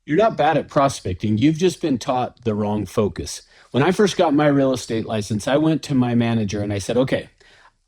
You're not bad at prospecting. You've just been taught the wrong focus. When I first got my real estate license, I went to my manager and I said, okay,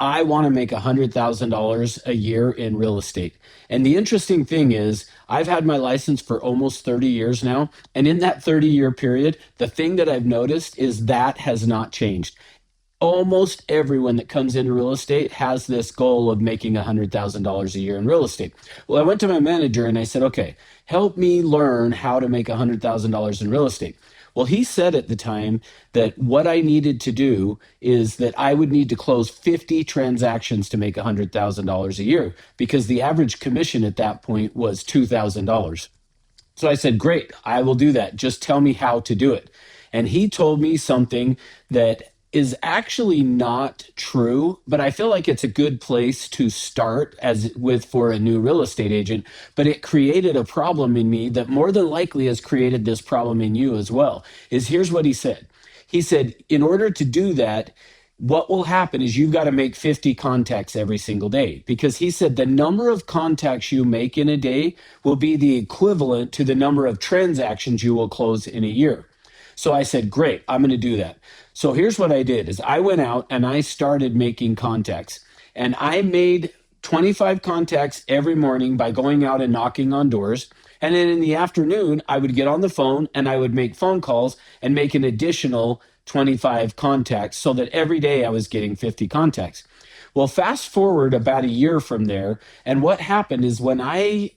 I want to make $100,000 a year in real estate. And the interesting thing is, I've had my license for almost 30 years now. And in that 30-year period, the thing that I've noticed is that has not changed. Almost everyone that comes into real estate has this goal of making $100,000 a year in real estate. Well, I went to my manager and I said, okay, help me learn how to make $100,000 in real estate. Well, he said at the time that what I needed to do is that I would need to close 50 transactions to make $100,000 a year because the average commission at that point was $2,000. So I said, great, I will do that. Just tell me how to do it. And he told me something that is actually not true, but I feel like it's a good place to start as with for a new real estate agent. But it created a problem in me that more than likely has created this problem in you as well. Is here's what he said. He said, in order to do that, what will happen is you've got to make 50 contacts every single day because he said the number of contacts you make in a day will be the equivalent to the number of transactions you will close in a year. So I said, great, I'm going to do that. So here's what I did is I went out and I started making contacts and I made 25 contacts every morning by going out and knocking on doors. And then in the afternoon, I would get on the phone and I would make phone calls and make an additional 25 contacts so that every day I was getting 50 contacts. Well, fast forward about a year from there. And what happened is when I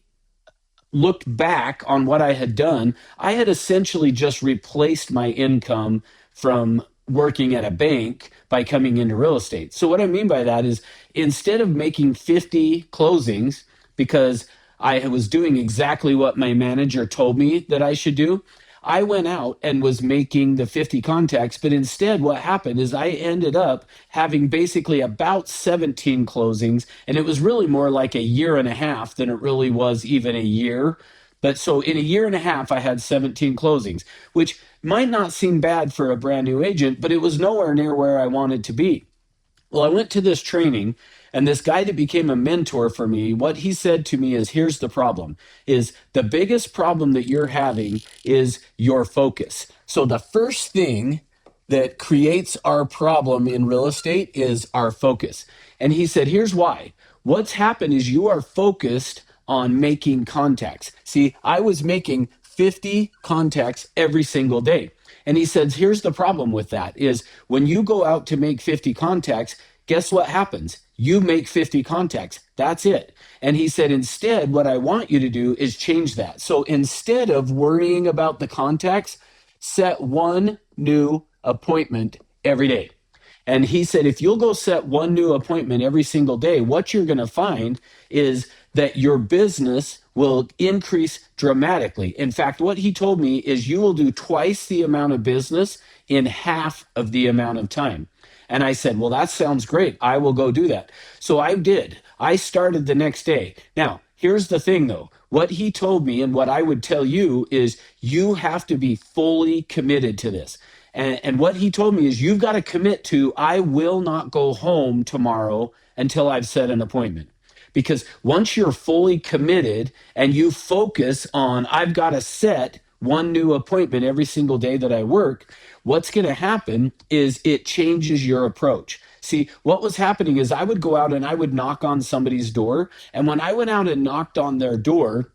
looked back on what I had done, I had essentially just replaced my income from working at a bank by coming into real estate. So what I mean by that is instead of making 50 closings because I was doing exactly what my manager told me that I should do, I went out and was making the 50 contacts, but instead what happened is I ended up having basically about 17 closings, and it was really more like a year and a half than it really was even a year. But so in a year and a half, I had 17 closings, which might not seem bad for a brand new agent, but it was nowhere near where I wanted to be. Well, I went to this training and this guy that became a mentor for me, what he said to me is, here's the problem, is the biggest problem that you're having is your focus. So the first thing that creates our problem in real estate is our focus. And he said, here's why. What's happened is you are focused on making contacts. See, I was making 50 contacts every single day. And he says, here's the problem with that is when you go out to make 50 contacts, guess what happens? You make 50 contacts. That's it. And he said, instead, what I want you to do is change that. So instead of worrying about the contacts, set one new appointment every day. And he said, if you'll go set one new appointment every single day, what you're going to find is that your business will increase dramatically. In fact, what he told me is you will do twice the amount of business in half of the amount of time. And I said, well, that sounds great. I will go do that. So I did. I started the next day. Now, here's the thing, though. What he told me and what I would tell you is you have to be fully committed to this. And what he told me is you've got to commit to, I will not go home tomorrow until I've set an appointment. Because once you're fully committed and you focus on, I've got to set one new appointment every single day that I work, what's going to happen is it changes your approach. See, what was happening is I would go out and I would knock on somebody's door. And when I went out and knocked on their door,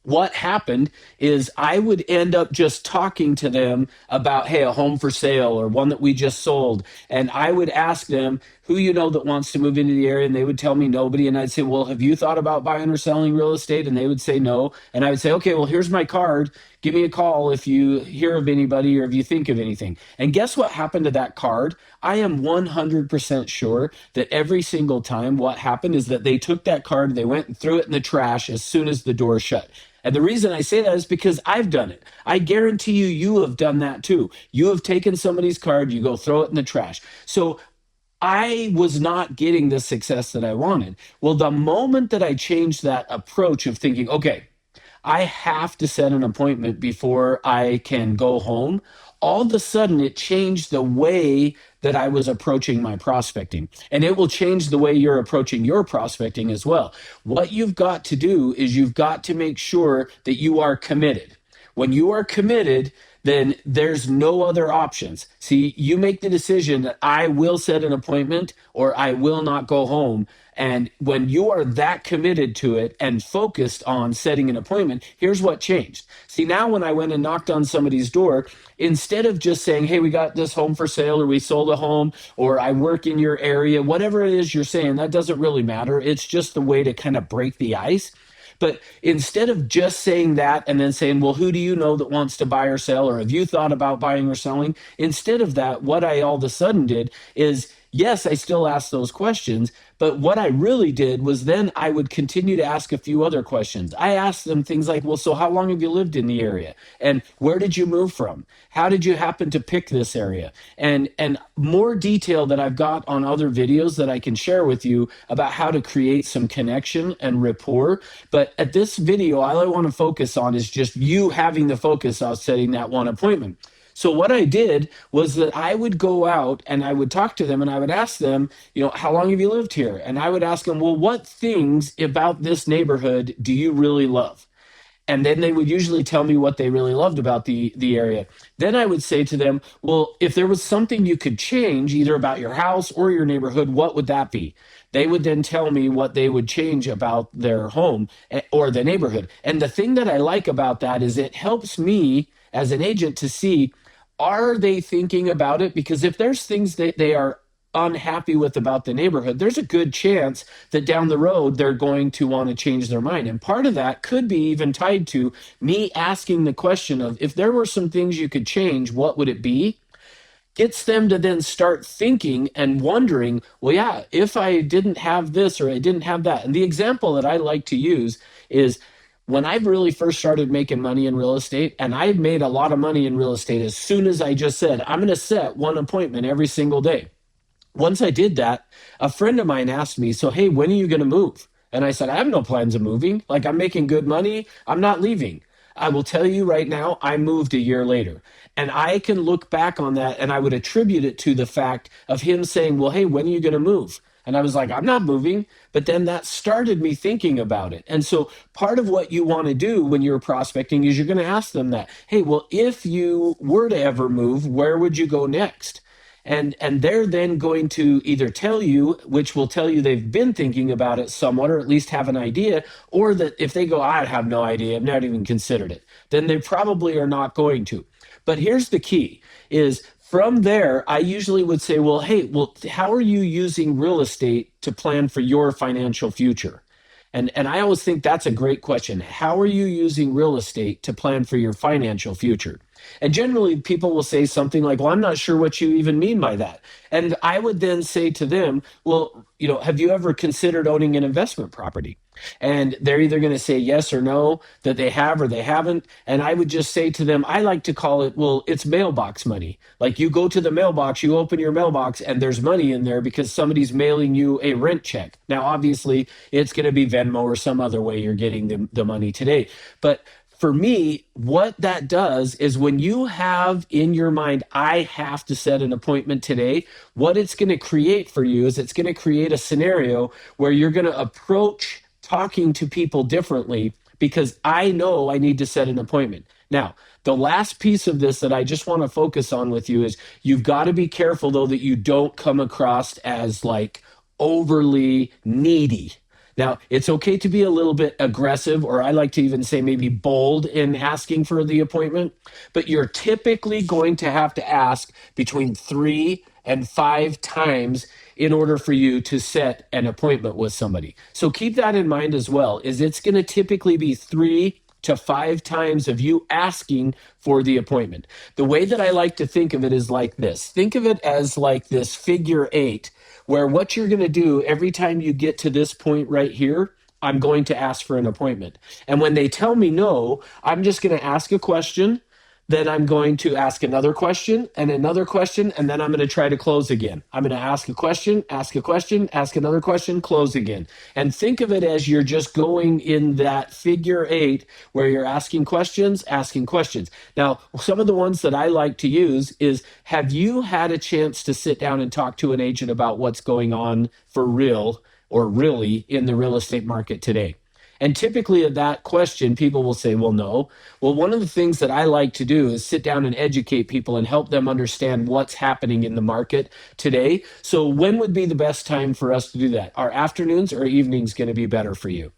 what happened is I would end up just talking to them about, hey, a home for sale or one that we just sold. And I would ask them, who you know that wants to move into the area? And they would tell me nobody. And I'd say, well, have you thought about buying or selling real estate? And they would say no. And I would say, okay, well, here's my card. Give me a call if you hear of anybody or if you think of anything. And guess what happened to that card? I am 100% sure that every single time what happened is that they took that card, they went and threw it in the trash as soon as the door shut. And the reason I say that is because I've done it. I guarantee you, you have done that too. You have taken somebody's card, you go throw it in the trash. So I was not getting the success that I wanted. Well, the moment that I changed that approach of thinking, okay, I have to set an appointment before I can go home, all of a sudden it changed the way that I was approaching my prospecting. And it will change the way you're approaching your prospecting as well. What you've got to do is you've got to make sure that you are committed. When you are committed, then there's no other options. See, you make the decision that I will set an appointment or I will not go home. And when you are that committed to it and focused on setting an appointment, here's what changed. See, now when I went and knocked on somebody's door, instead of just saying, hey, we got this home for sale, or we sold a home, or I work in your area, whatever it is you're saying, that doesn't really matter. It's just the way to kind of break the ice. But instead of just saying that and then saying, well, who do you know that wants to buy or sell? Or have you thought about buying or selling? Instead of that, what I all of a sudden did is, yes, I still asked those questions, but what I really did was then I would continue to ask a few other questions. I asked them things like, well, so how long have you lived in the area? And where did you move from? How did you happen to pick this area? And more detail that I've got on other videos that I can share with you about how to create some connection and rapport. But at this video, all I want to focus on is just you having the focus on setting that one appointment. So what I did was that I would go out and I would talk to them and I would ask them, how long have you lived here? And I would ask them, well, what things about this neighborhood do you really love? And then they would usually tell me what they really loved about the area. Then I would say to them, well, if there was something you could change, either about your house or your neighborhood, what would that be? They would then tell me what they would change about their home or the neighborhood. And the thing that I like about that is it helps me as an agent to see, are they thinking about it? Because if there's things that they are unhappy with about the neighborhood, there's a good chance that down the road they're going to want to change their mind. And part of that could be even tied to me asking the question of, if there were some things you could change, what would it be? Gets them to then start thinking and wondering, well, yeah, if I didn't have this or I didn't have that. And the example that I like to use is when I really first started making money in real estate, and I made a lot of money in real estate as soon as I just said, I'm going to set one appointment every single day. Once I did that, a friend of mine asked me, so, hey, when are you going to move? And I said, I have no plans of moving. Like, I'm making good money. I'm not leaving. I will tell you right now, I moved a year later. And I can look back on that and I would attribute it to the fact of him saying, well, hey, when are you going to move? And I was like, I'm not moving. But then that started me thinking about it. And so part of what you want to do when you're prospecting is you're going to ask them that, hey, well, if you were to ever move, where would you go next? And they're then going to either tell you, which will tell you they've been thinking about it somewhat, or at least have an idea, or that if they go, I have no idea, I've not even considered it, then they probably are not going to. But here's the key is from there, I usually would say, well, hey, well, how are you using real estate to plan for your financial future? And I always think that's a great question. How are you using real estate to plan for your financial future? And generally, people will say something like, well, I'm not sure what you even mean by that. And I would then say to them, well, have you ever considered owning an investment property? And they're either going to say yes or no, that they have or they haven't. And I would just say to them, I like to call it, well, it's mailbox money. Like you go to the mailbox, you open your mailbox, and there's money in there because somebody's mailing you a rent check. Now, obviously, it's going to be Venmo or some other way you're getting the money today. But for me, what that does is when you have in your mind, I have to set an appointment today, what it's going to create for you is it's going to create a scenario where you're going to approach talking to people differently because I know I need to set an appointment. Now, the last piece of this that I just want to focus on with you is you've got to be careful, though, that you don't come across as like overly needy. Now, it's okay to be a little bit aggressive, or I like to even say maybe bold in asking for the appointment, but you're typically going to have to ask between 3 and 5 times in order for you to set an appointment with somebody. So keep that in mind as well, is it's going to typically be 3 to 5 times of you asking for the appointment. The way that I like to think of it is like this. Think of it as like this figure 8, where what you're going to do every time you get to this point right here, I'm going to ask for an appointment. And when they tell me no, I'm just going to ask a question. Then I'm going to ask another question, and then I'm going to try to close again. I'm going to ask a question, ask another question, close again. And think of it as you're just going in that figure 8 where you're asking questions. Now, some of the ones that I like to use is, have you had a chance to sit down and talk to an agent about what's going on for real or really in the real estate market today? And typically at that question, people will say, well, no. Well, one of the things that I like to do is sit down and educate people and help them understand what's happening in the market today. So when would be the best time for us to do that? Are afternoons or evenings going to be better for you?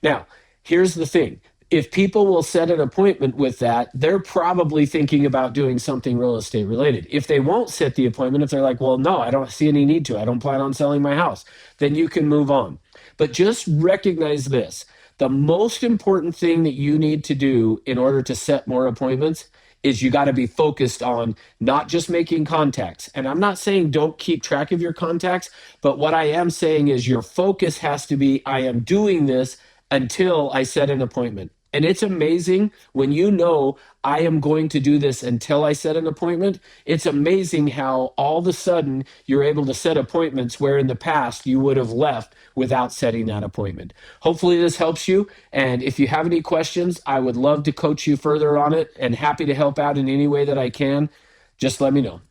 Now, here's the thing. If people will set an appointment with that, they're probably thinking about doing something real estate related. If they won't set the appointment, if they're like, well, no, I don't see any need to, I don't plan on selling my house, then you can move on. But just recognize this. The most important thing that you need to do in order to set more appointments is you got to be focused on not just making contacts. And I'm not saying don't keep track of your contacts, but what I am saying is your focus has to be, I am doing this until I set an appointment. And it's amazing when you know I am going to do this until I set an appointment. It's amazing how all of a sudden you're able to set appointments where in the past you would have left without setting that appointment. Hopefully this helps you. And if you have any questions, I would love to coach you further on it and happy to help out in any way that I can. Just let me know.